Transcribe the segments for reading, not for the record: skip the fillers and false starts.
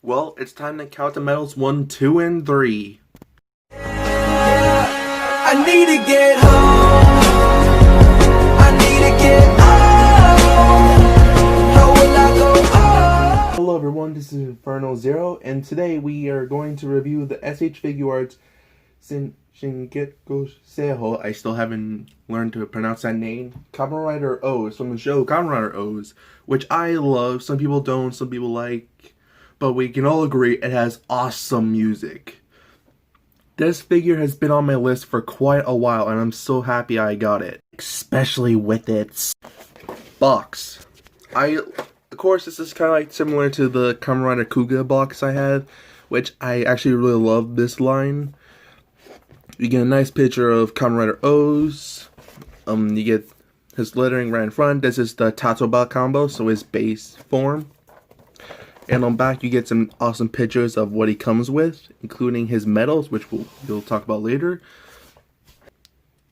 Well, it's time to count the medals 1, 2, and 3. I need to get home. I need to get home. How will I go home? Hello everyone, this is Inferno Zero, and today we are going to review the SH Figuarts shinkocchou seihou. I still haven't learned to pronounce that name. Kamen Rider O's from the show Kamen Rider O's, which I love. Some people don't, some people like, but we can all agree it has awesome music. This figure has been on my list for quite a while, and I'm so happy I got it. Especially with its box. Of course, this is kind of like similar to the Kamen Rider Kuga box I had, which I actually really love this line. You get a nice picture of Kamen Rider O's. You get his lettering right in front. This is the Tatoba combo, so his base form. And on back, you get some awesome pictures of what he comes with, including his medals, which we'll talk about later.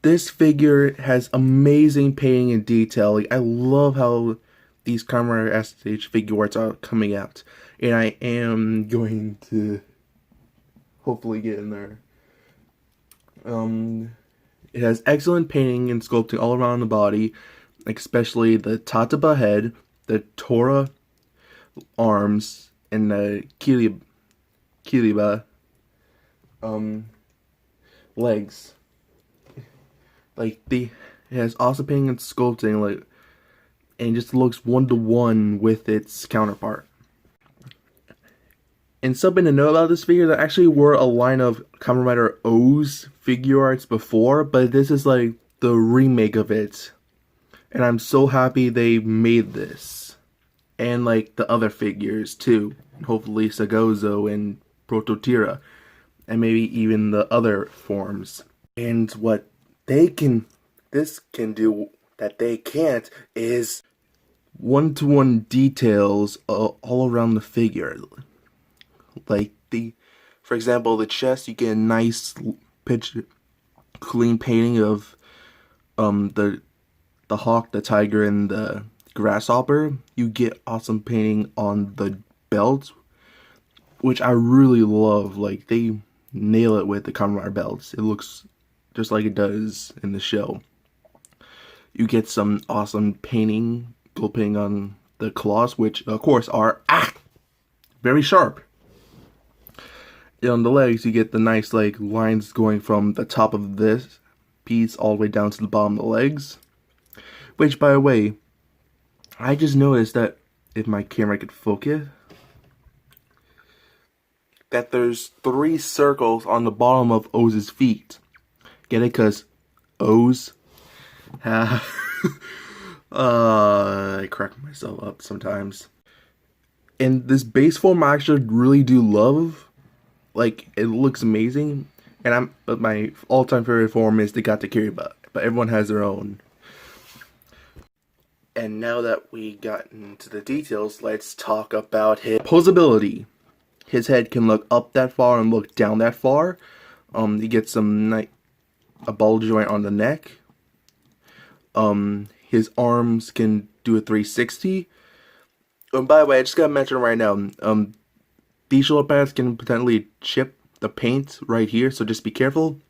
This figure has amazing painting and detail. Like, I love how these Kamen Rider SH figuarts are coming out. And I am going to hopefully get in there. It has excellent painting and sculpting all around the body, especially the Tataba head, the Tora arms, and the Kiriba legs. Like, it has awesome painting and sculpting, like, and just looks one-to-one with its counterpart. And something to know about this figure, there actually were a line of Kamen Rider O's figuarts before, but this is like the remake of it. And I'm so happy they made this. And like the other figures too. Hopefully Sagozo and Prototira. And maybe even the other forms. And what this can do that they can't is one-to-one details all around the figure. Like for example, the chest, you get a nice picture, clean painting of the hawk, the tiger, and the grasshopper. You get awesome painting on the belt, which I really love. Like, they nail it with the Kamen Rider belts. It looks just like it does in the show. You get some awesome painting, gold painting on the claws, which of course are very sharp. And on the legs, you get the nice like lines going from the top of this piece all the way down to the bottom of the legs. Which, by the way, I just noticed that if my camera could focus, that there's 3 circles on the bottom of Oz's feet. Get it? Because O's have I crack myself up sometimes. And this base form I actually really do love. Like, it looks amazing. And but my all-time favorite form is the Gatakiriba. But everyone has their own. And now that we got into the details, let's talk about his posability. His head can look up that far and look down that far. You get a ball joint on the neck. His arms can do a 360. And by the way, I just gotta mention right now, these shoulder pads can potentially chip the paint right here, so just be careful.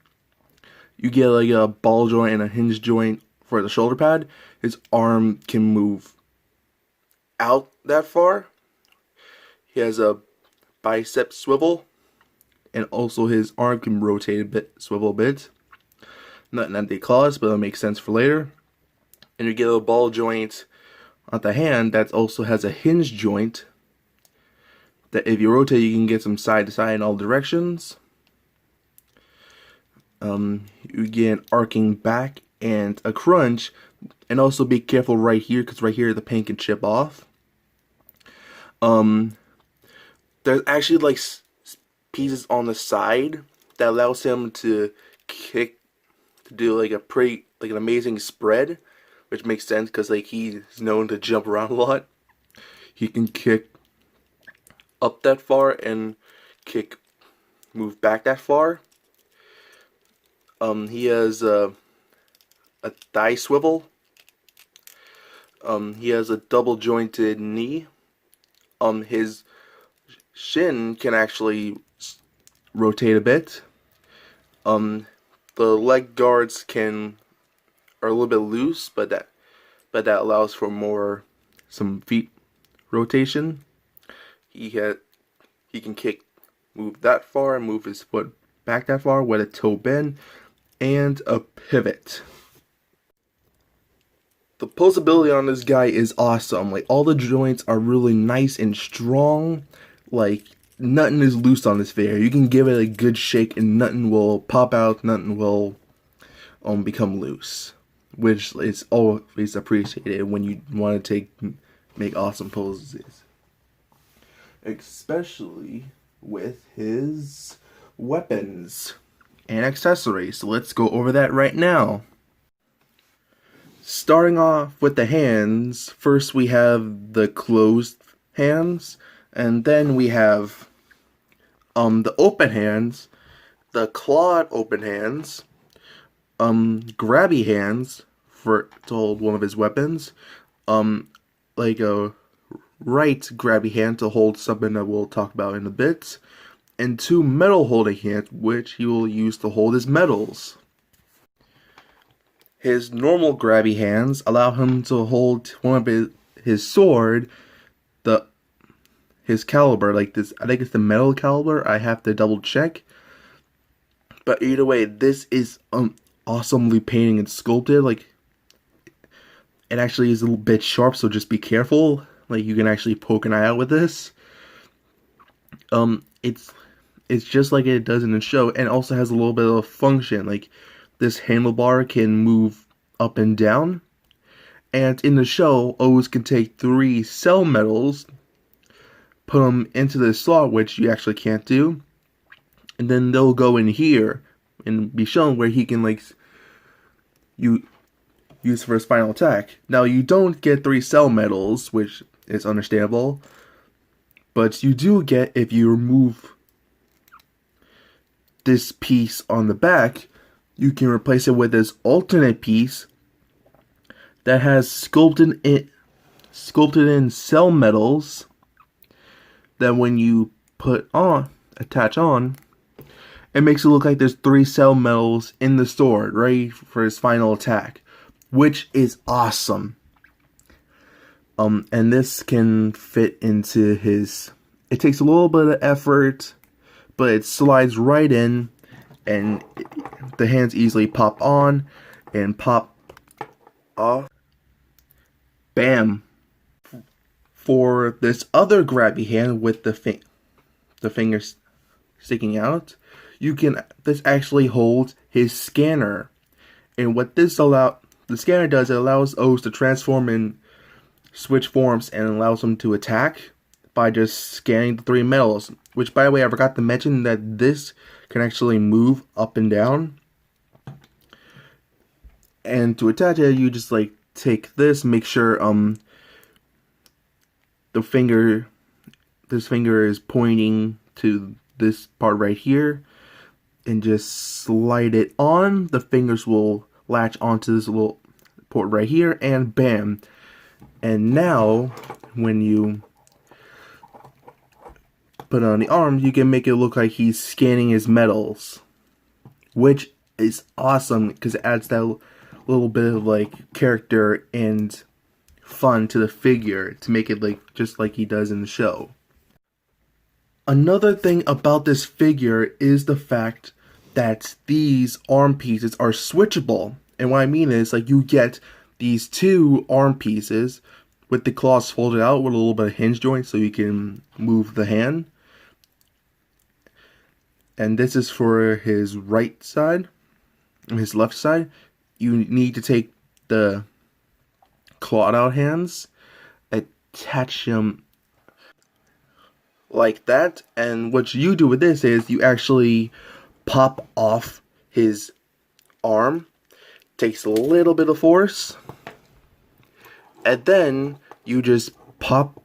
You get like a ball joint and a hinge joint for the shoulder pad. His arm can move out that far. He has a bicep swivel, and also his arm can rotate a bit, swivel a bit. Nothing at the claws, but it'll make sense for later. And you get a ball joint on the hand that also has a hinge joint that if you rotate, you can get some side to side in all directions. You get an arcing back and a crunch, and also be careful right here, because right here the paint can chip off. There's actually like pieces on the side that allows him to kick, to do like an amazing spread, which makes sense because like he's known to jump around a lot. He can kick up that far and move back that far. He has a thigh swivel. He has a double jointed knee. His shin can actually rotate a bit. The leg guards are a little bit loose, but that allows for some feet rotation. He can move that far and move his foot back that far with a toe bend and a pivot. The posability on this guy is awesome. Like, all the joints are really nice and strong. Like, nothing is loose on this figure. You can give it a good shake and nothing will pop out, nothing will become loose, which is always appreciated when you want to make awesome poses, especially with his weapons and accessories. So let's go over that right now. Starting off with the hands, first we have the closed hands, and then we have the open hands, the clawed open hands, grabby hands to hold one of his weapons, like a right grabby hand to hold something that we'll talk about in a bit, and two metal holding hands which he will use to hold his medals. His normal grabby hands allow him to hold one of his sword, his caliber, like this. I think it's the metal caliber. I have to double check. But either way, this is awesomely painted and sculpted. Like, it actually is a little bit sharp, so just be careful. Like, you can actually poke an eye out with this. It's just like it does in the show, and also has a little bit of function. Like, this handlebar can move up and down. And in the show, O's can take 3 cell medals, put them into the slot, which you actually can't do. And then they'll go in here and be shown where he can, like, use for his final attack. Now, you don't get 3 cell medals, which is understandable. But you do get, if you remove this piece on the back, you can replace it with this alternate piece that has sculpted in cell metals that when you attach on, it makes it look like there's 3 cell metals in the sword, ready for his final attack, which is awesome. And this can fit into his. It takes a little bit of effort, but it slides right in, and the hands easily pop on and pop off. Bam! For this other grabby hand with the fingers sticking out, this actually holds his scanner. And what the scanner does, it allows O's to transform and switch forms, and allows them to attack by just scanning the 3 metals. Which, by the way, I forgot to mention that this can actually move up and down. And to attach it, you just like take this, make sure this finger is pointing to this part right here, and just slide it on. The fingers will latch onto this little port right here, and bam. And now, when you put it on the arm, you can make it look like he's scanning his medals, which is awesome because it adds that little bit of like character and fun to the figure to make it like just like he does in the show. Another thing about this figure is the fact that these arm pieces are switchable. And what I mean is, like, you get these 2 arm pieces with the claws folded out with a little bit of hinge joint so you can move the hand. And this is for his right side. His left side, you need to take the clawed out hands, attach them like that, and what you do with this is you actually pop off his arm. Takes a little bit of force, and then you just pop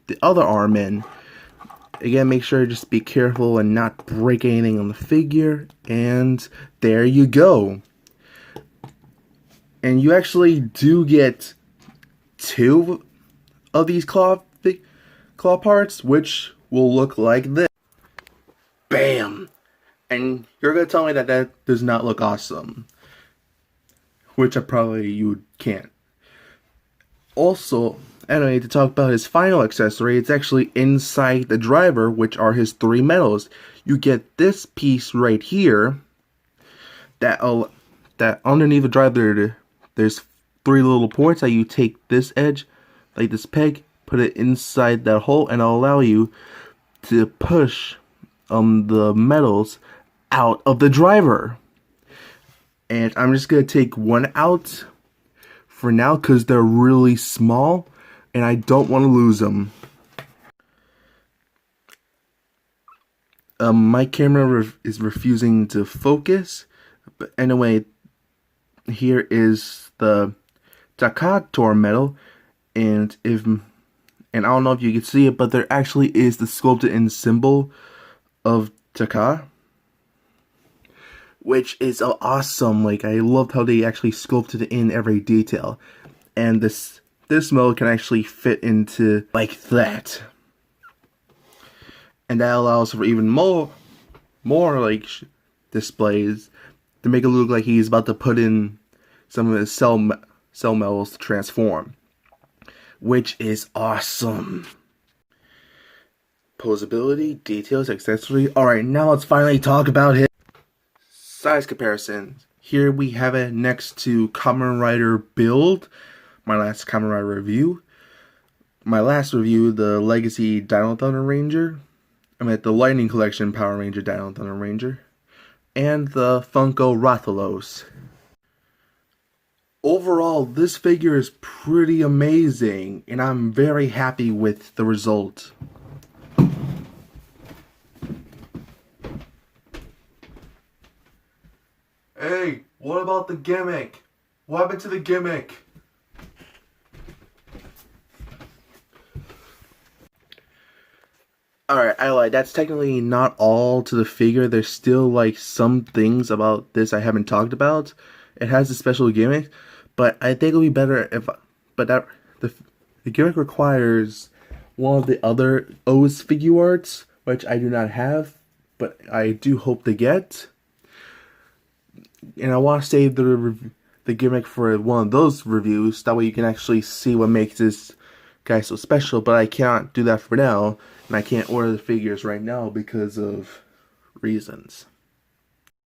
the other arm in. Again, make sure to just be careful and not break anything on the figure, and there you go. And you actually do get 2 of these claw parts, which will look like this. Bam! And you're gonna tell me that that does not look awesome. Which you can't. Also, anyway, to talk about his final accessory, it's actually inside the driver, which are his 3 medals. You get this piece right here, that underneath the driver, there's 3 little points that you take this edge, like this peg, put it inside that hole, and it'll allow you to push the medals out of the driver. And I'm just gonna take one out for now because they're really small and I don't want to lose them. My camera is refusing to focus, but anyway, here is the Takator medal, and I don't know if you can see it, but there actually is the sculpted in symbol of Taka, which is awesome. Like, I loved how they actually sculpted in every detail, and this medal can actually fit into like that, and that allows for even more like displays to make it look like he's about to put in some of his cell medals to transform, which is awesome. Posability, details, accessory. Alright, now let's finally talk about his size comparisons. Here we have it next to Kamen Rider Build, my last Kamen Rider review. My last review, the Legacy Dino Thunder Ranger. The Lightning Collection Power Ranger Dino Thunder Ranger. And the Funko Rathalos. Overall, this figure is pretty amazing, and I'm very happy with the result. Hey, what about the gimmick? What happened to the gimmick? Alright, I lied. That's technically not all to the figure. There's still like some things about this I haven't talked about. It has a special gimmick, but I think it would be better if... the gimmick requires one of the other O's figuarts, which I do not have, but I do hope to get. And I want to save the gimmick for one of those reviews. That way you can actually see what makes this guy so special. But I can't do that for now. And I can't order the figures right now because of reasons.